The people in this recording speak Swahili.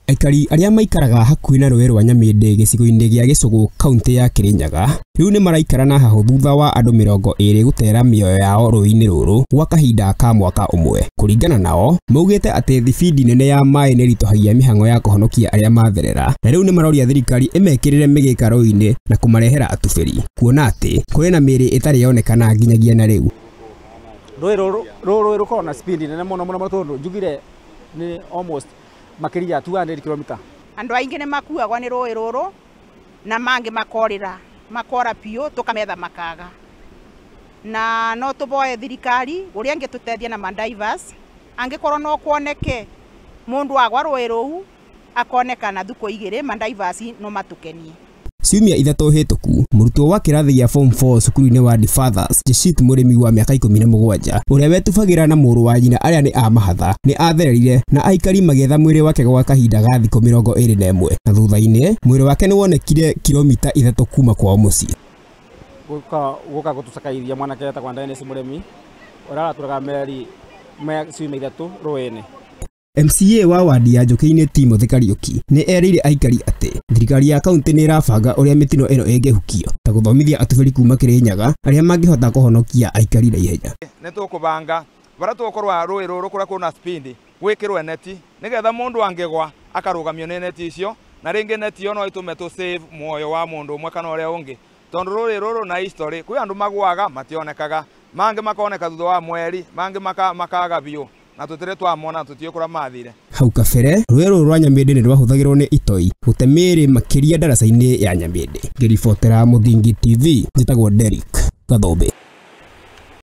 Aikari arĩa maikaraga hakuhĩ na rũĩ rwa Nyamĩndĩ gĩcigo-inĩ gĩa Gĩcũgũ kaunti ya Kĩrĩnyaga rĩu nĩ maraikara na hahũ thutha wa andũ 20 gũtera mĩoyo yao rũĩ-inĩ rũrũ gwa kahinda ka mwaka ũmwe. Kũringana nao, maugĩte atĩ thibindi nene ya maĩ nĩ ritũhagia mĩhang'o ya kũhonokia arĩa matherera, na rĩu nĩ maroria thirikari ĩmekĩrĩre mĩgĩka rũĩ-inĩ na kũmarehera atubĩri, kuona atĩ kũrĩ na mĩĩrĩ ĩtarĩ yonekana nginyagia na rĩu. Rũĩ rũrũ rũkoragwo na speed nene mũno tondũ njugire nĩ almost makĩria 200 km. Andũ aingĩ nĩ makuagwo nĩ rũĩ rũrũ na mangĩ makora piũ tũkametha makaga. Na no tũboe thirikari ũrĩa angĩtũteithia na mandivers, angĩkorwo no kuoneke mũndũ agwa rũĩ rũu akonekana thukũ 2 mandivers no matũkenie. Ciumia 3 hĩtũku, mũrutwo wa kĩrathi gĩa form 4 cukuru-inĩ wa Fathers, Jeshit mũrĩmi wa mĩaka 17, ũrĩa wetubagĩra na mũrũ wa nyina arĩa nĩ a mahatha, nĩ athererire na aikari magĩetha mwĩrĩ wake gwa kahinda ga thikũ 21, na thutha-inĩ mwĩrĩ wake nĩ wonekire kilomita 3 kuma kwao mũciĩ. Gũka gũtũcakaithia mwanake etagwo Dennis mũrĩmi ũratũraga meri ciumia 3 rũĩ-inĩ. MCA wa wadi ya Njũkĩ-inĩ Timothy Kariuki nĩ erĩire aikari atĩ thirikari ya kaunti nĩ ĩrabanga ũrĩa mĩtino ĩno ĩngĩhukio ta gũthomithia atubĩri kuma Kĩrĩnyaga arĩa mangĩhota kũhonokia aikari na ihenya. Nĩ tũkũbanga bara tũkorwa rũĩ rũrũ kũrĩa kwĩna spindi gwĩkĩrwo neti nĩgetha mũndũ angĩgwa akarũgamio nĩ neti icio, na rĩngĩ neti ĩyo no ĩtũme tũ save muoyo wa mũndũ ũmwe kana ũrĩa ũngĩ, tondũ rũĩ rũrũ na history kwĩ andũ magwaga mationekaga, mangĩ makoneka thutha wa mweri, mangĩ makaga biũ na tũtirĩ twamona tũtiĩ kũrĩa mathire. Hau kabere rũĩ rũrũ rwa Nyamĩndĩ nĩ rwahũthagĩrwo nĩ itoi gũte mĩĩrĩ makĩria ndaraca-inĩ ya Nyamĩndĩ. Ngĩribotera Mũthingi TV, njĩtagwo Derek Gathombe.